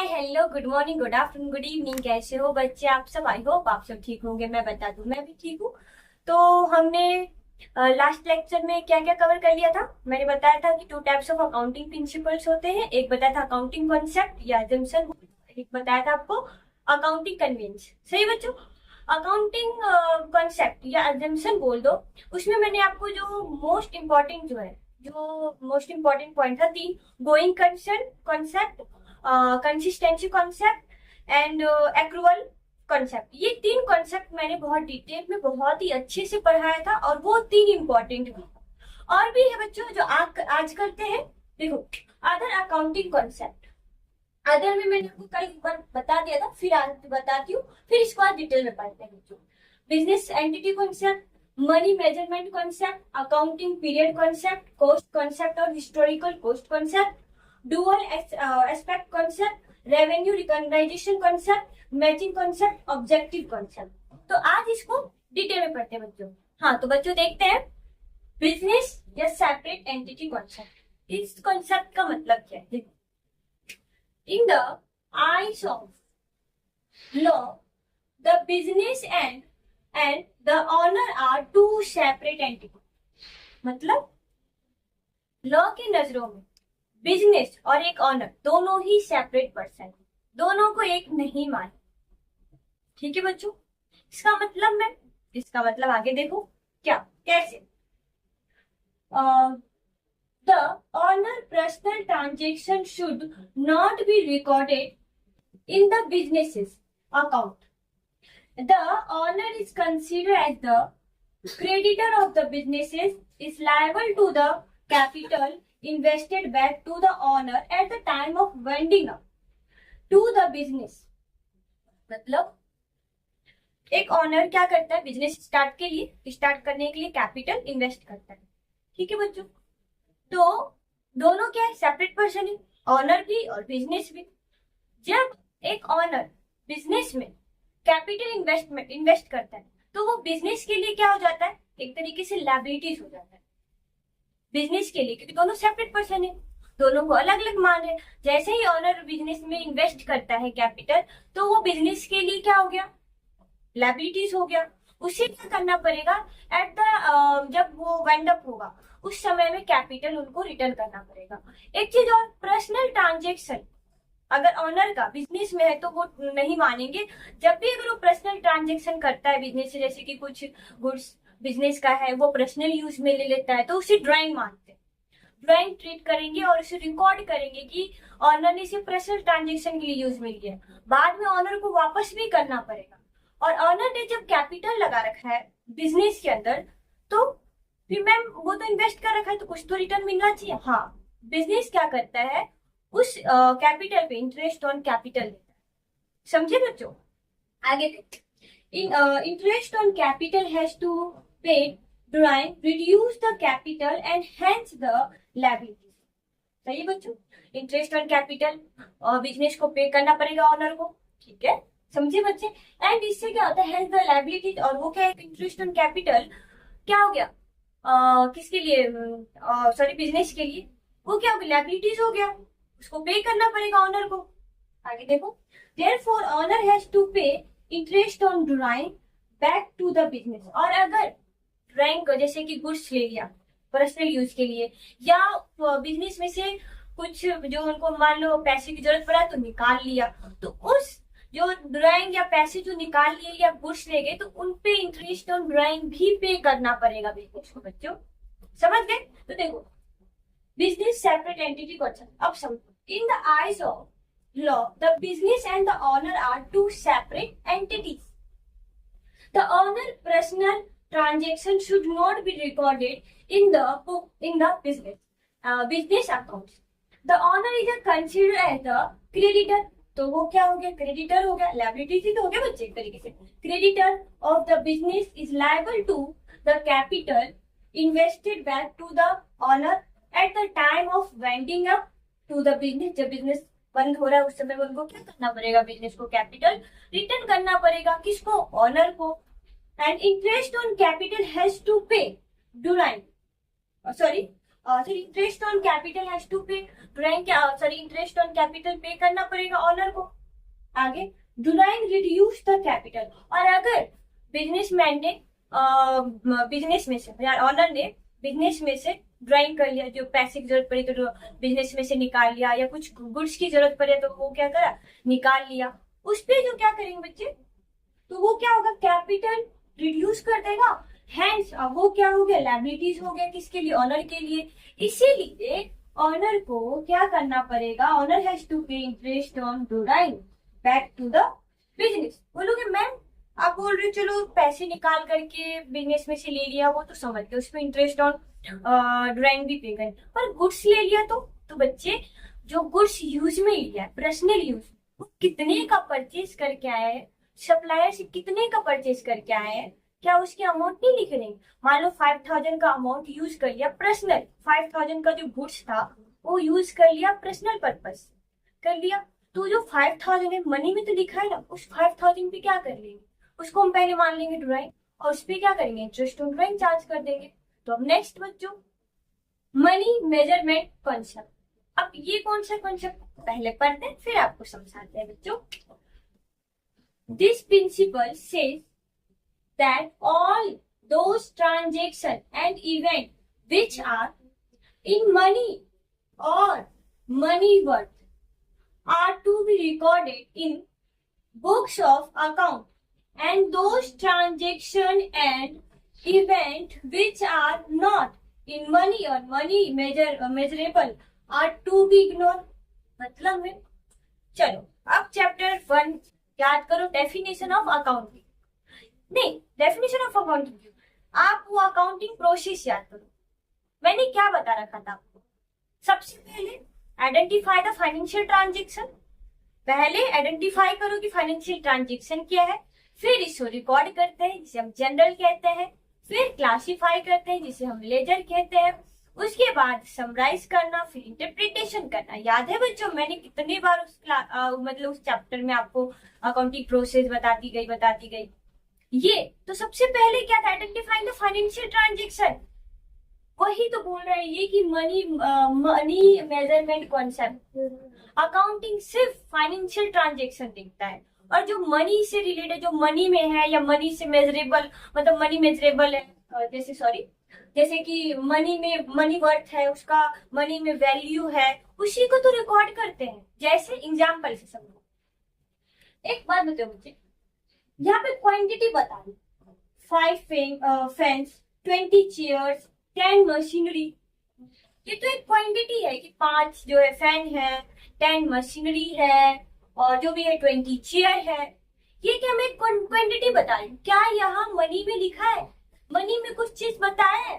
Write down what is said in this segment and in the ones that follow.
Hi hello good morning good afternoon good evening. कैसे हो बच्चे आप सब? आई होप आप सब ठीक होंगे। मैं बता दूं मैं भी ठीक हूँ। तो हमने लास्ट लेक्चर में क्या क्या कवर कर लिया था। मैंने बताया था कि two types of accounting principles होते हैं। एक बताया था अकाउंटिंग कॉन्सेप्ट या एजम्पशन, एक बताया था आपको अकाउंटिंग कन्वेंस। सही बच्चों, अकाउंटिंग कॉन्सेप्ट या एजम्पशन बोल दो। उसमें मैंने आपको जो मोस्ट इम्पोर्टेंट जो मोस्ट इम्पोर्टेंट पॉइंट था तीन: going concern concept, consistency concept and accrual concept. ये तीन कॉन्सेप्ट मैंने बहुत डिटेल में बहुत ही अच्छे से पढ़ाया था और वो तीन इंपॉर्टेंट भी। और भी है बच्चों जो आज करते हैं। देखो, अदर अकाउंटिंग कॉन्सेप्ट, अदर में मैंने आपको कल एक बार बता दिया था, फिर आज बताती हूँ, फिर इसको आज डिटेल में पढ़ते हैं बच्चों। Business entity concept, money measurement concept, accounting period concept, cost concept और historical cost concept, dual aspect concept, revenue recognisation concept, matching concept, objective concept. तो आज इसको डिटेल में पढ़ते हैं बच्चों। हाँ तो बच्चों देखते हैं बिजनेस या सेपरेट एंटिटी कॉन्सेप्ट। इस कॉन्सेप्ट का मतलब क्या है? देखो, in the eyes of law, the business and the owner are two separate entities। मतलब लॉ की नजरों में बिजनेस और एक ऑनर दोनों ही सेपरेट पर्सन, दोनों को एक नहीं माने। ठीक है बच्चों, इसका मतलब आगे देखो क्या कैसे। The owner personal transaction should not be recorded in the business's account. The owner is considered as the creditor of the businesses, is liable to the capital invested back to the owner at the time of winding up to the business। मतलब एक honour क्या करता है, business start करने के लिए capital invest करता है। ठीक है बच्चों, तो दोनों क्या है, सेपरेट पर्सन है, ऑनर भी और बिजनेस भी। जब एक ऑनर बिजनेस में कैपिटल इन्वेस्ट करता है तो वो बिजनेस के लिए क्या हो जाता है, एक तरीके से लायबिलिटीज हो जाता है बिजनेस के लिए, क्योंकि दोनों सेपरेट पर्सन है, दोनों को अलग अलग मान है। जैसे ही ऑनर बिजनेस में इन्वेस्ट करता है कैपिटल, तो वो बिजनेस के लिए क्या हो गया, लायबिलिटीज हो गया। उसे क्या करना पड़ेगा, एट द जब वो वेंड अप होगा उस समय में कैपिटल उनको रिटर्न करना पड़ेगा। एक चीज और, पर्सनल ट्रांजेक्शन अगर ऑनर का बिजनेस में है तो वो नहीं मानेंगे। जब भी अगर वो पर्सनल ट्रांजेक्शन करता है बिजनेस से, जैसे कि कुछ गुड्स बिजनेस का है वो पर्सनल यूज में ले लेता है, तो उसे ड्राइंग मानते हैं। ड्राइंग ट्रीट करेंगे और उसे रिकॉर्ड करेंगे कि ऑनर ने इसे पर्सनल ट्रांजेक्शन के लिए यूज में लिया। बाद में ऑनर को वापस भी करना पड़ेगा। और ऑनर ने जब कैपिटल लगा रखा है बिजनेस के अंदर, तो फिर मैम वो तो इन्वेस्ट कर रखा है तो कुछ तो रिटर्न मिलना चाहिए। हाँ, बिजनेस क्या करता है, उस कैपिटल पे इंटरेस्ट ऑन कैपिटल देता है। समझे बच्चों? आगे interest on capital has to pay drawing reduce the capital and hence the liabilities. सही बच्चों, इंटरेस्ट ऑन कैपिटल और बिजनेस को पे करना पड़ेगा ऑनर को। ठीक है, समझे बच्चे? एंड इससे क्या होता है, हेंस द लायबिलिटीज। और वो क्या है, इंटरेस्ट ऑन कैपिटल क्या हो गया, किसके लिए, सॉरी बिजनेस के लिए, वो क्या हो गया, लायबिलिटीज हो गया, उसको पे करना पड़ेगा ऑनर को। आगे देखो, therefore owner has to pay interest on drawing back to the business. और अगर ड्राइंग को जैसे कि गुड्स ले लिया पर्सनल यूज के लिए, या बिजनेस में से कुछ जो उनको मान लो पैसे की जरूरत पड़ा तो निकाल लिया, तो उस जो ड्राइंग या पैसे जो निकाल लिए या गुड्स ले गए तो उनपे इंटरेस्ट ऑन ड्राइंग भी पे करना पड़ेगा बिजनेस को। बच्चों समझ गए? तो देखो, बिजनेस सेपरेट एंटिटी कॉन्सेप्ट अब समझो। In the eyes of law, the business and the owner are two separate entities. The owner personal transaction should not be recorded in the book in the business accounts। The owner is considered as the creditor। तो वो क्या हो गया, creditor हो गया, liability ही तो हो गया बच्चे एक तरीके से। Creditor of the business is liable to the capital invested back to the owner at the time of winding up to the business. जब बिजनेस बंद हो रहा है उस समय उनको क्या करना पड़ेगा, बिजनेस को कैपिटल रिटर्न करना पड़ेगा। किसको, ऑनर को। And interest on capital has to pay during sir interest on capital has to pay, drawing sorry interest on capital pay करना पड़ेगा ऑनर को। आगे ड्राइंग रिड्यूस द कैपिटल, और अगर बिजनेसमैन ने बिजनेस में से ऑनर ने बिजनेस में से ड्राइंग कर लिया, जो पैसे की जरूरत पड़ी तो बिजनेस में से निकाल लिया, या कुछ गुड्स की जरूरत पड़े तो वो क्या करा, निकाल लिया, उस पे जो क्या करेंगे बच्चे, तो वो क्या होगा, कैपिटल रिड्यूस कर देगा। हैंस वो क्या हो गया, लायबिलिटीज हो गया, किसके लिए, ऑनर के लिए। इसीलिए ऑनर को क्या करना पड़ेगा, owner has to pay interest on drawing back to the business. बोलोगे मैम आप बोल रहे चलो पैसे निकाल करके बिजनेस में से ले लिया, वो तो समझ गए, उसमें इंटरेस्ट ऑन ड्राइंग भी पे करें, पर गुड्स ले लिया तो बच्चे जो गुड्स यूज में लिया है, पर्सनल यूज, वो कितने का परचेज करके आए हैं, सप्लायर से कितने का परचेज करके आए हैं, क्या उसकी अमाउंट नहीं लिख रहे। मान लो 5000 का अमाउंट यूज कर लिया पर्सनल, 5000 का जो गुड्स था वो यूज कर लिया पर्सनल पर्पस कर लिया, तो जो 5000 है मनी में तो लिखा है ना, उस 5000 पे क्या कर लेंगे, उसको हम पहले मान लेंगे ड्राइंग, और उस पे क्या करेंगे, इंटरेस्ट ऑन ड्राइंग चार्ज कर देंगे। तो अब नेक्स्ट बच्चों मनी मेजरमेंट कॉन्सेप्ट। अब ये कौन सा कॉन्सेप्ट पहले पढ़ते हैं फिर आपको समझाते हैं बच्चों। This principle says that all those transactions and events which are in money or money worth are to be recorded in books of account, and those transactions and events which are not in money or money measurable are to be ignored। मतलब है, चलो अब chapter 1 याद करो, definition of accounting, नहीं definition of accounting, आप वो accounting process याद करो। मैंने क्या बता रखा था आपको, सबसे पहले आइडेंटिफाई द फाइनेंशियल ट्रांजेक्शन, पहले आइडेंटिफाई करो कि फाइनेंशियल ट्रांजेक्शन क्या है, फिर इसको रिकॉर्ड करते हैं जिसे हम जनरल कहते हैं, फिर क्लासिफाई करते हैं जिसे हम लेजर कहते हैं, उसके बाद समराइज करना, फिर इंटरप्रिटेशन करना। याद है बच्चों मैंने कितनी बार मतलब उस चैप्टर में आपको अकाउंटिंग प्रोसेस बताती गई। ये तो सबसे पहले क्या था, आइडेंटिफाइंग द फाइनेंशियल ट्रांजेक्शन, वही तो बोल रहे हैं ये कि मनी मेजरमेंट कॉन्सेप्ट। अकाउंटिंग सिर्फ फाइनेंशियल ट्रांजेक्शन देखता है, और जो मनी से रिलेटेड, जो मनी में है या मनी से मेजरेबल, मतलब मनी मेजरेबल है, जैसे कि मनी में मनी वर्थ है, उसका मनी में वैल्यू है, उसी को तो रिकॉर्ड करते हैं। जैसे एग्जाम्पल से समझो, एक बात बताओ मुझे, यहाँ पे क्वांटिटी बता दी, 5 फैंस, 20 चेयर्स, 10 मशीनरी, ये तो एक क्वांटिटी है कि 5 जो है फैन है, 10 मशीनरी है, और जो भी है 20 चेयर है। ये क्या मैं क्वांटिटी बता रही हूँ, क्या यहाँ मनी में लिखा है, मनी में कुछ चीज बताया है,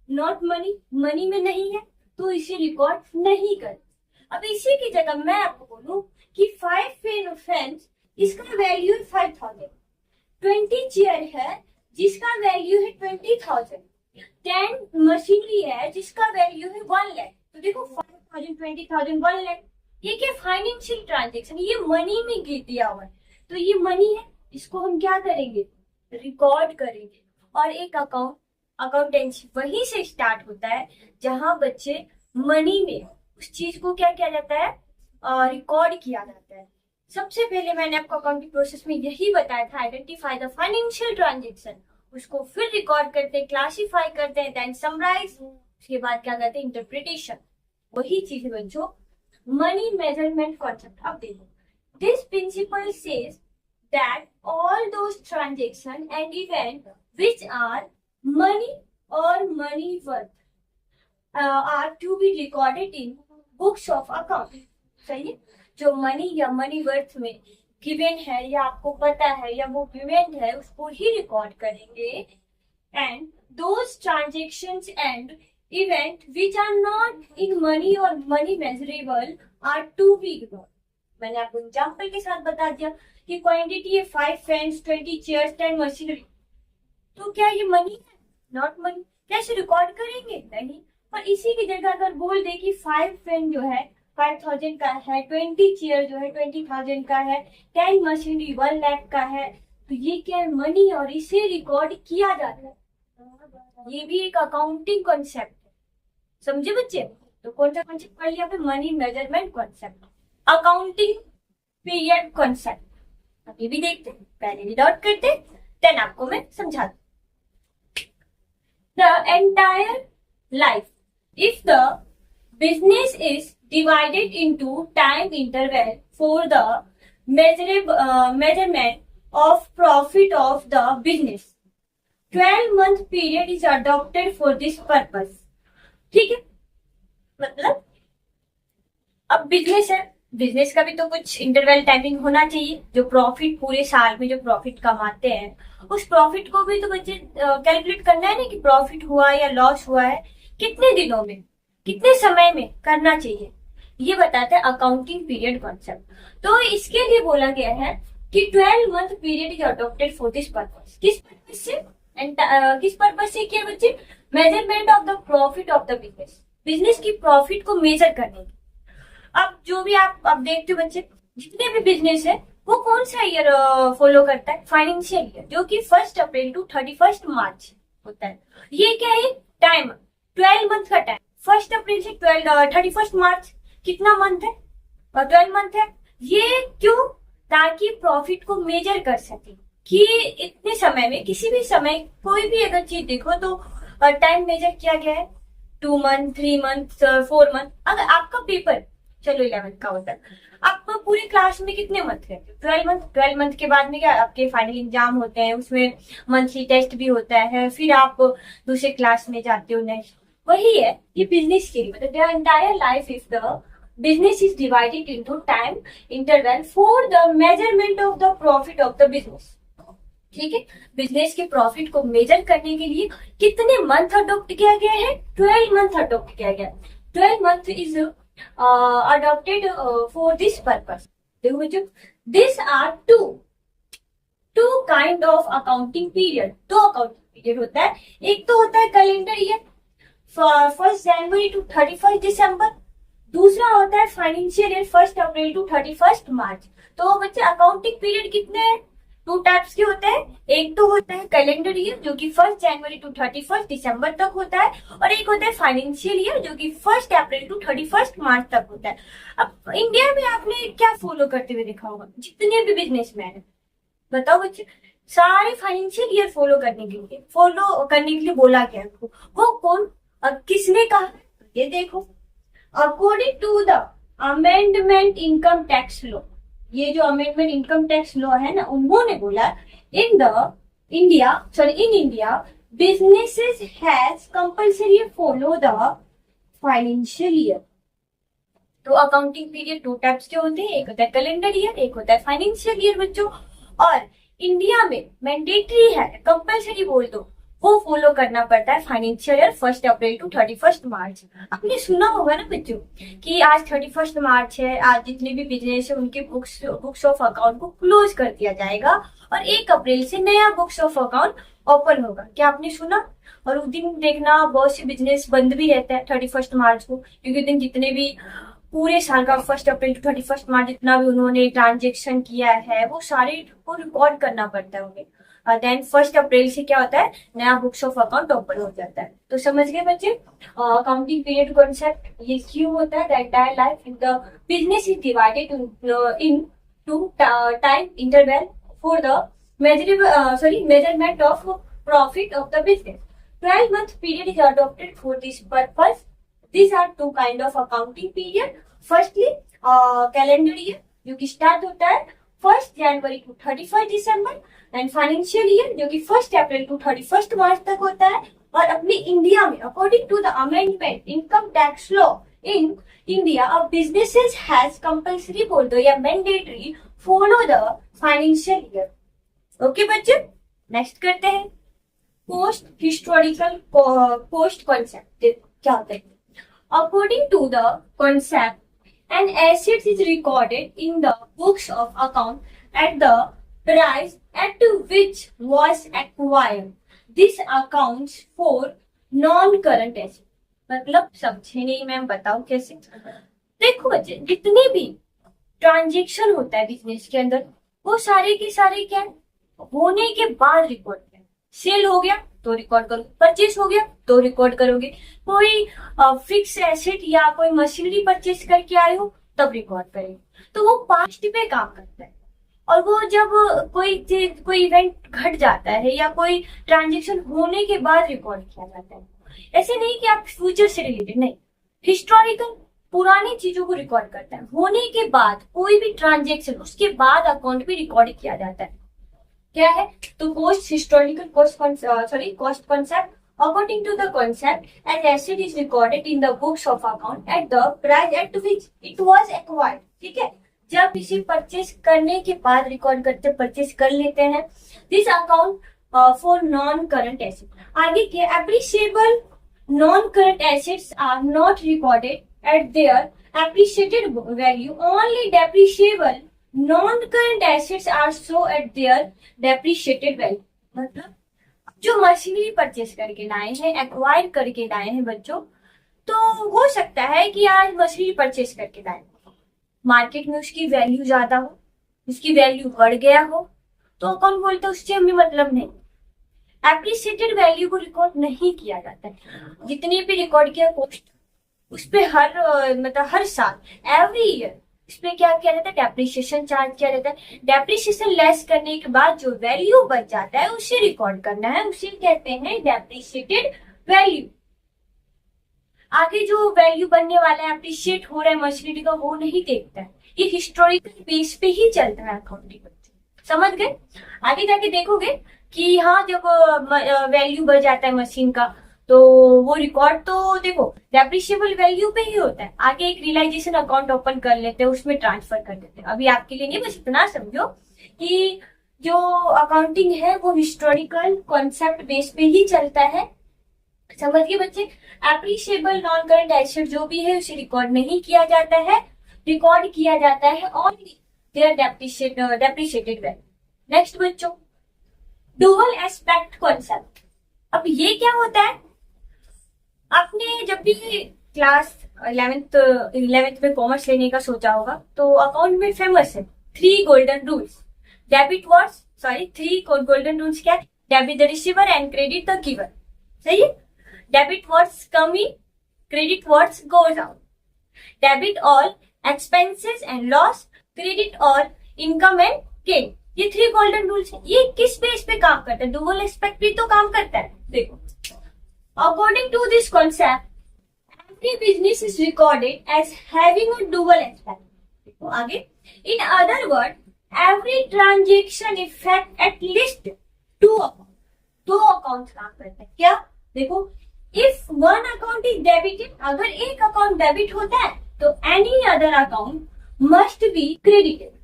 नॉट मनी, मनी में नहीं है, तो इसे रिकॉर्ड नहीं कर। अब इसी की जगह मैं आपको बोलूं कि 5 फैंस, इसका वैल्यू है 5000, 20 चेयर है जिसका वैल्यू है 20,000, 10 मशीनरी है जिसका वैल्यू है 1 लाख। तो देखो 5,000, 20,000, 1 लाख, ये क्या फाइनेंशियल ट्रांजेक्शन, ये मनी में दिया हुआ है, तो ये मनी है, इसको हम क्या करेंगे, रिकॉर्ड करेंगे। और एक अकाउंटेंसी वहीं से स्टार्ट होता है जहां बच्चे मनी में उस चीज को क्या किया जाता है, रिकॉर्ड किया जाता है। सबसे पहले मैंने आपको अकाउंटिंग प्रोसेस में यही बताया था, आइडेंटिफाई द फाइनेंशियल ट्रांजेक्शन, उसको फिर रिकॉर्ड करते हैं, क्लासिफाई करते हैं, देन समराइज, उसके बाद क्या करते हैं, इंटरप्रिटेशन। वही चीज है बच्चों मनी मेजरमेंट कॉन्सेप्ट। अब देखो, this principle says that all those transaction and event which are money और money worth are to be recorded in books of account. सही है, जो मनी या मनी वर्थ में गिवन है या आपको पता है या वो इवेंट है उसको ही रिकॉर्ड करेंगे। And those transactions and event which are not in money और money measurable are to be ignored. मैंने आपको एग्जाम्पल के साथ बता दिया कि क्वांटिटी है 5 फैंस, 20 चेयर्स, 10 मशीनरी, तो क्या ये मनी है, नॉट मनी, कैसे रिकॉर्ड करेंगे, नहीं। और इसी की जगह अगर बोल दे कि 5 फैन जो है 5,000 का है, 20 चेयर जो है 20,000 का है, 10 मशीनरी 1 लाख का है, तो ये क्या है, मनी, और इसे रिकॉर्ड किया जाता है। ये भी एक अकाउंटिंग कॉन्सेप्ट है, समझे बच्चे? तो कौन सा कॉन्सेप्ट पढ़ लिया? Money measurement concept, accounting period concept. अभी भी देखते, पहले रीड आउट करते, देन आपको मैं समझा दूं। The entire life, if the business is divided into time interval for the measurement of profit of the business, 12-month period is adopted for this purpose। ठीक है, मतलब अब बिजनेस है, बिजनेस का भी तो कुछ इंटरवल टाइमिंग होना चाहिए। जो प्रॉफिट पूरे साल में जो प्रॉफिट कमाते हैं उस प्रॉफिट को भी तो बच्चे कैलकुलेट करना है ना, कि प्रॉफिट हुआ या लॉस हुआ है, कितने दिनों में, कितने समय में करना चाहिए, ये बताता है अकाउंटिंग पीरियड कॉन्सेप्ट। तो इसके लिए बोला गया है कि 12-month period is adopted for this purpose. किस पर्पस से? किस पर्पस से किया बच्चे? Measurement of the profit of the business, business की प्रॉफिट को मेजर करने की। अब जो भी आप अब देखते हो बच्चे, जितने भी बिजनेस है वो कौन सा ईयर फॉलो करता है? फाइनेंशियल ईयर, जो कि 1 अप्रैल टू 31 मार्च होता है। ये क्या है? टाइम, 12 मंथ का टाइम, 1 अप्रैल से 31 मार्च, कितना मंथ है? 12 मंथ है। ये क्यों? ताकि प्रॉफिट को मेजर कर सके कि इतने समय में, किसी भी समय कोई भी अगर चीज देखो तो टाइम मेजर किया गया है, 2 मंथ, 3 मंथ, 4 मंथ। अगर आपका पेपर, चलो 11th का होता है, आपको पूरे क्लास में कितने मंथ रहते हैं? 12 मंथ। 12 मंथ के बाद में क्या आपके फाइनल एग्जाम होते हैं, उसमें मंथली टेस्ट भी होता है, फिर आप दूसरे क्लास में जाते हो नेक्स्ट। वही है ये बिजनेस के लिए, मतलब the entire life if the business is divided into time interval for the measurement of the profit of the business. ठीक है, बिजनेस के प्रॉफिट को मेजर करने के लिए कितने मंथ अडॉप्ट किया गया है? 12 मंथ अडॉप्ट किया गया। 12 month is adopted for this purpose। देखो बच्चों, these are two kind of accounting period। दो अकाउंटिंग पीरियड होता है, एक तो होता है कैलेंडर ईयर 1 जनवरी टू 31 दिसंबर, दूसरा होता है फाइनेंशियल ईयर 1 अप्रैल टू 31 मार्च। तो बच्चे अकाउंटिंग पीरियड कितने हैं? 2 टाइप्स के होते हैं। एक तो होता है कैलेंडर ईयर, जो कि 1 जनवरी टू 31 दिसंबर तक होता है, और एक होता है फाइनेंशियल ईयर, जो कि 1 अप्रैल टू 31 मार्च तक होता है। अब इंडिया में आपने क्या फॉलो करते हुए देखा होगा? जितने भी बिजनेसमैन है, बताओ बच्चे, सारे फाइनेंशियल ईयर फॉलो करने के लिए बोला गया है। वो कौन, अब किसने कहा? ये देखो, according to the amendment income tax law, ये जो अमेंडमेंट इनकम टैक्स लॉ है ना, उन्होंने बोला इन India businesses has compulsory follow the financial year. तो अकाउंटिंग पीरियड 2 टाइप्स के होते हैं, एक होता है कैलेंडर ईयर, एक होता है फाइनेंशियल ईयर बच्चों। और इंडिया में मैंडेटरी है, कंपल्सरी बोल दो, वो फॉलो करना पड़ता है फाइनेंशियल ईयर 1 अप्रैल टू 31 मार्च। आपने सुना होगा ना बच्चों कि आज 31 मार्च है, आज जितने भी बिजनेस है उनके बुक्स ऑफ अकाउंट को क्लोज कर दिया जाएगा और 1 अप्रैल से नया बुक्स ऑफ अकाउंट ओपन होगा। क्या आपने सुना? और उस दिन देखना बहुत से बिजनेस बंद भी रहता है 31 मार्च को, क्योंकि उस दिन जितने भी पूरे साल का 1 अप्रैल टू 31 मार्च जितना भी उन्होंने ट्रांजेक्शन किया है वो सारे को रिकॉर्ड करना पड़ता है उन्हें। देन 1 अप्रैल से क्या होता है, नया बुक्स ऑफ अकाउंट ओपन हो जाता है। तो समझ गए बच्चे अकाउंटिंग पीरियड कॉन्सेप्ट, ये क्यों होता है? The entire life in the business is divided into time interval for the measurement of profit of the business। 12-month period is adopted for this purpose। These are 2 kind of accounting period। Firstly, calendar year, जो कि start होता है 1 जनवरी to 31 दिसंबर, and financial year जो कि 1 अप्रैल to 31 मार्च तक होता है। और अपने इंडिया में according to the amendment income tax law in India businesses has compulsory बोल दो या mandatory follow the financial year. Okay बच्चे, नेक्स्ट करते हैं पोस्ट हिस्टोरिकल पोस्ट कॉन्सेप्ट। क्या होता है? According to the concept an asset is recorded in the books of account at the price at which was acquired। This accounts for non-current asset। मतलब समझे नहीं ma'am, बताओ कैसे? देखो बच्चे, जितने भी ट्रांजेक्शन होता है बिजनेस के अंदर वो सारे के सारे क्या होने के बाद रिकॉर्ड है, सेल हो गया तो रिकॉर्ड करोगे, परचेस हो गया तो रिकॉर्ड करोगे, कोई फिक्स एसेट या कोई मशीनरी परचेस करके आए हो तब रिकॉर्ड करेंगे। तो वो पास्ट पे काम करता है। और वो जब कोई चीज, कोई इवेंट घट जाता है या कोई ट्रांजेक्शन होने के बाद रिकॉर्ड किया जाता है। ऐसे नहीं कि आप फ्यूचर से रिलेटेड, नहीं, हिस्टोरिकल पुरानी चीजों को रिकॉर्ड करता है। होने के बाद कोई भी ट्रांजेक्शन उसके बाद अकाउंट में रिकॉर्ड किया जाता है। क्या है? तो cost, historical cost, cost concept, according to the concept an asset is recorded in the books of account at the price at which it was acquired। ठीक है, जब इसे परचेस करने के बाद रिकॉर्ड करते, परचेस कर लेते हैं। This account for non current asset. आगे क्या? Appreciable non current assets are not recorded at their appreciated value, only depreciable non current assets are show at their depreciated value. मतलब जो मशीनरी परचेस करके लाए हैं, एक्वायर करके लाए हैं बच्चों, तो हो सकता है कि आज मशीनरी परचेस करके लाए, मार्केट में उसकी वैल्यू ज्यादा हो, उसकी वैल्यू बढ़ गया हो, तो अकाउंट बोलते उससे हमें मतलब नहीं। एप्रिशिएटेड वैल्यू को रिकॉर्ड नहीं किया जाता है। जितने भी रिकॉर्ड किया कॉस्ट, उस पे मतलब हर साल, एवरी ईयर इस पे क्या किया जाता है? डेप्रिसिएशन चार्ज किया जाता है। डेप्रिसिएशन लेस करने के बाद जो वैल्यू बच जाता है उसे रिकॉर्ड करना है, उसे कहते हैं डेप्रिसिएटेड वैल्यू। आगे जो वैल्यू बनने वाला है, अप्रिशिएट हो रहा है मशीनरी का, वो नहीं देखता है। ये हिस्टोरिकल बेस पे ही चलता है अकाउंटिंग। समझ गए? आगे जाके देखोगे कि हाँ, जब वैल्यू बढ़ जाता है मशीन का तो वो रिकॉर्ड तो देखो डेप्रिशिएबल वैल्यू पे ही होता है। आगे एक रियलाइजेशन अकाउंट ओपन कर लेते हैं, उसमें ट्रांसफर कर देते हैं। अभी आपके लिए नहीं, बस इतना समझो कि जो अकाउंटिंग है वो हिस्टोरिकल कॉन्सेप्ट बेस पे ही चलता है। समझ गए बच्चे? एप्रिशिएबल नॉन करंट एसेट जो भी है उसे रिकॉर्ड नहीं किया जाता है, रिकॉर्ड किया जाता है only their depreciated value. Next बच्चों, डुअल एस्पेक्ट कॉन्सेप्ट। अब ये क्या होता है? आपने जब भी क्लास 11th में कॉमर्स लेने का सोचा होगा तो अकाउंट में फेमस है 3 golden rules. Debit words, 3 golden rules क्या है? Debit the receiver and credit the giver. सही है? Debit words come in, credit words goes out. Debit all expenses and loss, credit all income and gain. ये 3 golden rules है। ये किस base पे काम करता है? डुअल एस्पेक्ट भी तो काम करता है। देखो, according to this concept, every business is recorded as having a dual aspect. देखो आगे, in other words, every transaction affect at least 2 accounts. 2 accounts काम करते हैं। क्या? देखो, if one account is debited, अगर एक अकाउंट डेबिट होता है तो any other account must be credited।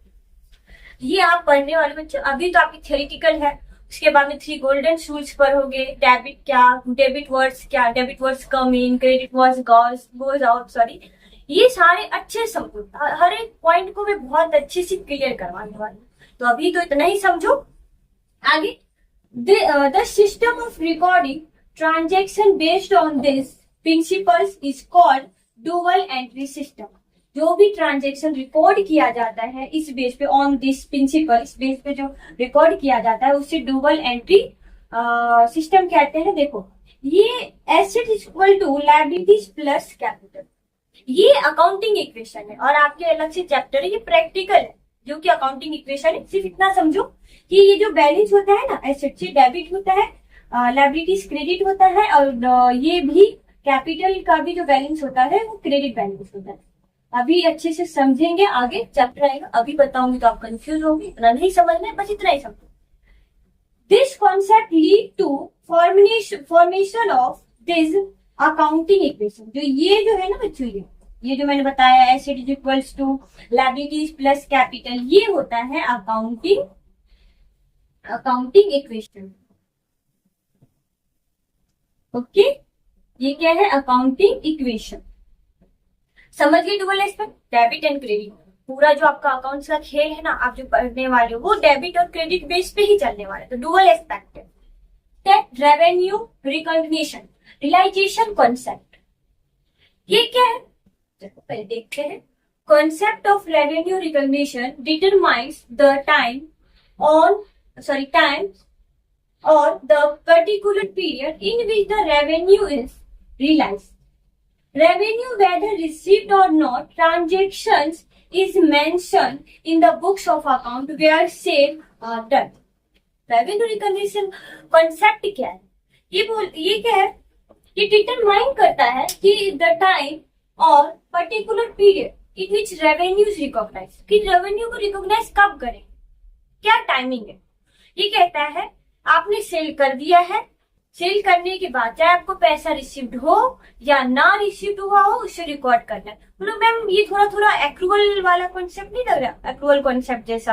ये आप पढ़ने वाले बच्चे, अभी तो आपकी थ्योरेटिकल है, उसके बाद में 3 गोल्डन रूल्स पर होगे। डेबिट क्या, डेबिट वर्ड्स क्या, डेबिट वर्ड्स कम इन, क्रेडिट वर्ड्स गोज आउट। ये सारे अच्छे समझो, हर एक पॉइंट को मैं बहुत अच्छे से क्लियर करवाने वाली हूँ, तो अभी तो इतना ही समझो। आगे, the system of recording transaction based on this principles is called dual entry system. जो भी ट्रांजेक्शन रिकॉर्ड किया जाता है इस बेस पे, ऑन दिस प्रिंसिपल, इस बेस पे जो रिकॉर्ड किया जाता है उसे डुअल एंट्री सिस्टम कहते हैं। देखो, ये asset is equal to liabilities plus capital, ये अकाउंटिंग इक्वेशन है और आपके अलग से चैप्टर है, ये प्रैक्टिकल है जो कि अकाउंटिंग इक्वेशन है। सिर्फ इतना समझो कि ये जो बैलेंस होता है ना, एसेट से डेबिट होता है, लायबिलिटीज क्रेडिट होता है, और ये भी कैपिटल का भी जो बैलेंस होता है वो क्रेडिट बैलेंस होता है। अभी अच्छे से समझेंगे, आगे चैप्टर आएगा, अभी बताऊंगी तो आप कंफ्यूज होगी, इतना नहीं समझना है, बस इतना ही समझो। This concept lead to formation of this accounting equation. जो ये जो है ना बच्चों, ये जो मैंने बताया, asset is equals to liabilities plus capital, ये होता है अकाउंटिंग इक्वेशन। ओके, ये क्या है? Accounting equation. समझ गए? Dual aspect, debit and credit, पूरा जो आपका अकाउंट्स का खेल है ना, आप जो पढ़ने वाले हो वो डेबिट और क्रेडिट बेस पे ही चलने वाला है। तो डुअल एस्पेक्ट है। That revenue recognition realisation concept, ये क्या है? पहले देखते हैं। Concept of revenue recognition determines the time or the particular period in which the revenue is realized. Revenue, whether received or not, transactions is mentioned in the books of account where sale are done. Revenue recognition concept क्या है? ये क्या है? ये determine करता है कि the time और particular period in which revenue is recognise, कि रेवेन्यू को रिकॉग्नाइज कब करें, क्या टाइमिंग है. ये कहता है आपने सेल कर दिया है, सेल करने के बाद चाहे आपको पैसा रिसीव्ड हो या ना रिसीव्ड हुआ हो, उसे रिकॉर्ड करना है. बोलो मैम ये थोड़ा एक्रूवल वाला कॉन्सेप्ट नहीं लग रहा? एक्रूवल कॉन्सेप्ट जैसा.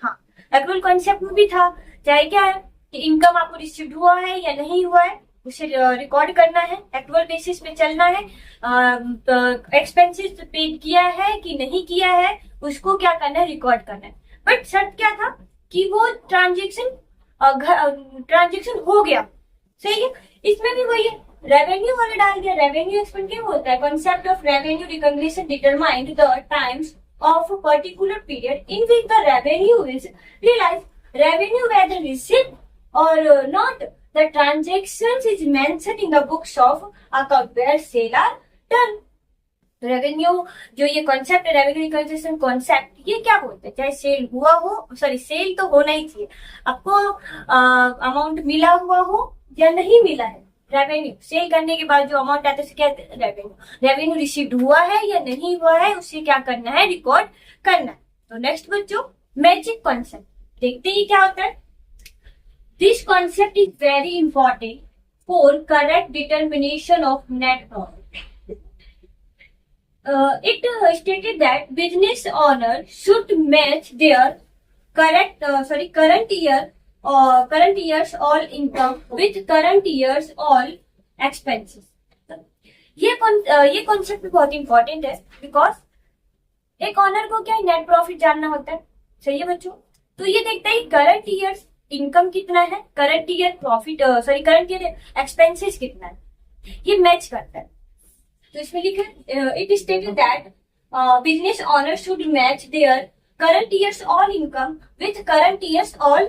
हाँ, एक्रूवल कॉन्सेप्ट में भी था. चाहे क्या है कि इनकम आपको रिसीव्ड हुआ है या नहीं हुआ है, उसे रिकॉर्ड करना है, एक्चुअल बेसिस पे चलना है. एक्सपेंसेस पेड किया है कि नहीं किया है, उसको क्या करना है, रिकॉर्ड करना है. बट शर्त क्या था कि वो ट्रांजेक्शन हो गया. सही है. इसमें भी वही है, रेवेन्यू वाला डाल दिया. रेवेन्यू एक्सपेंस क्या होता है? Concept of revenue recognition determined the times of a particular period in which the revenue is realized. Revenue whether received or not, the transactions is mentioned in the books of account where sale are done. Revenue जो ये concept है, revenue recognition concept, ये क्या बोलते हैं? चाहे cell हुआ हो, सॉरी सेल तो होना ही चाहिए, आपको अमाउंट मिला हुआ हो या नहीं मिला है. रेवेन्यू सेल करने के बाद जो अमाउंट आता है उसे क्या कहते हैं? रेवेन्यू. रेवेन्यू रिसीव्ड हुआ है या नहीं हुआ है, उसे क्या करना है? रिकॉर्ड करना है. तो नेक्स्ट बच्चों, मैजिक कॉन्सेप्ट देखते ही क्या होता है. This concept is very important for correct determination of net profit. It stated that business owner should match their current year's all income with current year's all expenses. ये concept भी बहुत important है, because एक honour को क्या net profit जानना होता है. सही है बच्चों. तो ये देखता है करंट ईयर इनकम कितना है, current year profit current year expenses कितना है, ये मैच करता है. तो इसमें लिखा है it stated that business honour should match their current years all income with current years all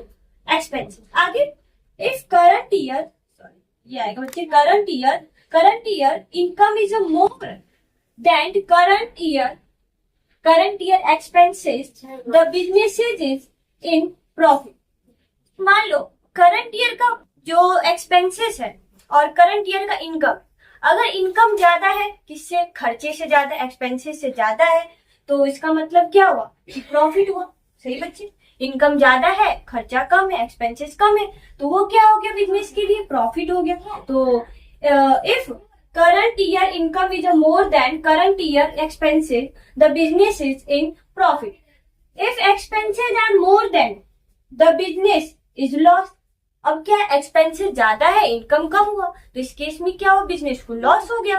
expenses. आगे इफ करंट ईयर ये आएगा बच्चे, current year income is more than current year expenses, the business is in profit. मान लो current year का जो expenses है और current year का इनकम, अगर इनकम ज्यादा है, किससे? खर्चे से ज्यादा, एक्सपेंसेस से ज्यादा है, तो इसका मतलब क्या हुआ कि प्रॉफिट हुआ. सही बच्चे. इनकम ज्यादा है, खर्चा कम है, एक्सपेंसेस कम है, तो वो क्या हो गया? बिजनेस के लिए प्रॉफिट हो गया. तो if current year income is more than current year expenses, the business is in profit. If expenses are more than, the business is loss. अब क्या एक्सपेंसेस ज्यादा है, इनकम कम हुआ, तो इस केस में क्या हुआ? बिजनेस को लॉस हो गया.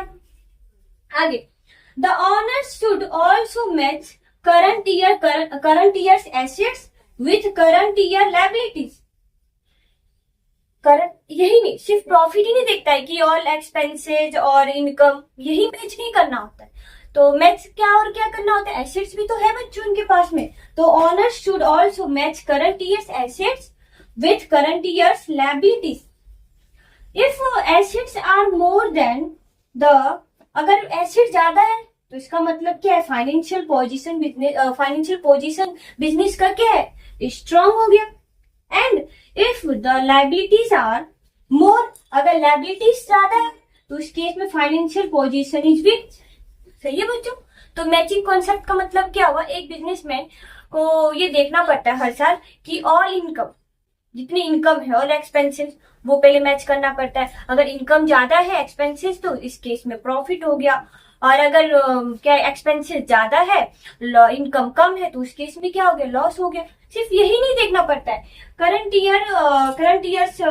आगे the owner should also match current year assets with current year liabilities. Current यही नहीं, सिर्फ प्रॉफिट ही नहीं देखता है कि ऑल एक्सपेंसेस और इनकम, यही मैच नहीं करना होता है. तो मैच क्या और क्या करना होता है? एसेट्स भी तो है बच्चों उनके पास में. तो owner should also match current year assets with current year's liabilities. If assets are more than the, अगर assets ज्यादा है तो इसका मतलब क्या है? फाइनेंशियल पोजीशन बिजनेस का क्या है? स्ट्रांग हो गया. And if the liabilities are more, अगर लायबिलिटीज ज्यादा है तो इस केस में फाइनेंशियल पोजीशन इज वीक. सही है बच्चों. तो मैचिंग कॉन्सेप्ट का मतलब क्या हुआ? एक बिजनेसमैन को ये देखना पड़ता है हर साल कि ऑल इनकम, जितनी इनकम है और एक्सपेंसेस, वो पहले मैच करना पड़ता है. अगर इनकम ज्यादा है, एक्सपेंसेस, तो इस केस में प्रॉफिट हो गया. और अगर क्या एक्सपेंसेस ज्यादा है, इनकम कम है, तो उस केस में क्या हो गया? लॉस हो गया. सिर्फ यही नहीं देखना पड़ता है, current years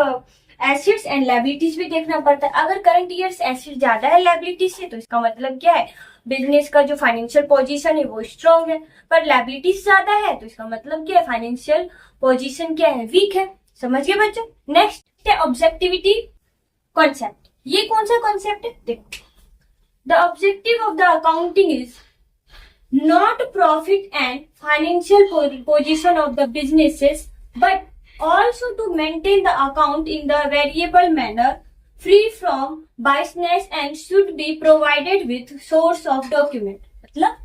assets and liabilities भी देखना पड़ता है. अगर करंट ईयर्स एसेट ज्यादा है लायबिलिटीज से, तो इसका मतलब क्या है? बिजनेस का जो फाइनेंशियल पोजीशन है वो स्ट्रांग है. पर लायबिलिटीज ज्यादा है तो इसका मतलब क्या है? फाइनेंशियल पोजीशन क्या है? वीक है. समझ गए बच्चों. नेक्स्ट है ऑब्जेक्टिविटी कॉन्सेप्ट. ये कौन सा कॉन्सेप्ट है? देखो, the objective of the accounting is not profit and financial position of the businesses, but Also to maintain the account in the variable manner, free from biasness and should be provided with source of document. मतलब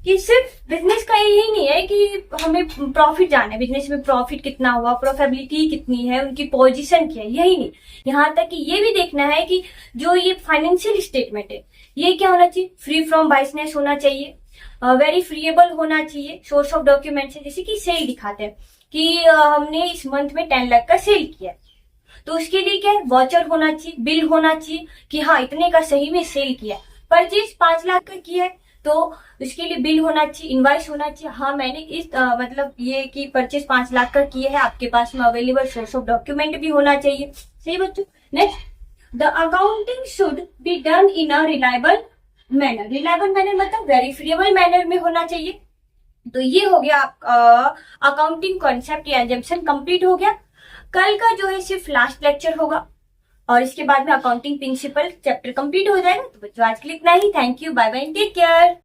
कि सिर्फ business का यही नहीं है कि हमें profit जाना है, बिजनेस में प्रॉफिट कितना हुआ, प्रॉफिटेबिलिटी कितनी है, उनकी पोजीशन क्या है, यही नहीं, यहाँ तक कि ये भी देखना है कि जो ये फाइनेंशियल स्टेटमेंट है ये क्या होना चाहिए, फ्री फ्रॉम बाइसनेस होना चाहिए, वेरीफिएबल होना चाहिए, सोर्स ऑफ डॉक्यूमेंट है, जैसे कि सेल दिखाते हैं कि हमने इस मंथ में 10 लाख का सेल किया, तो उसके लिए क्या है, वॉचर होना चाहिए, बिल होना चाहिए कि हाँ इतने का सही में सेल किया, परचेज 5 लाख का किया है तो उसके लिए बिल होना चाहिए, इनवाइस होना चाहिए, हाँ मैंने इस मतलब ये कि परचेज 5 लाख का किया है, आपके पास में अवेलेबल सोर्स ऑफ डॉक्यूमेंट भी होना चाहिए। सही बच्चों। Next, the accounting should be done in a reliable manner. Reliable manner मतलब वेरीफिएबल मैनर में होना चाहिए। तो ये हो गया अकाउंटिंग कॉन्सेप्ट या एजम्पशन कंप्लीट हो गया। कल का जो है सिर्फ लास्ट लेक्चर होगा और इसके बाद में अकाउंटिंग प्रिंसिपल चैप्टर कंप्लीट हो जाएगा। तो बच्चों आज के लिए इतना ही। Thank you, bye bye, take care.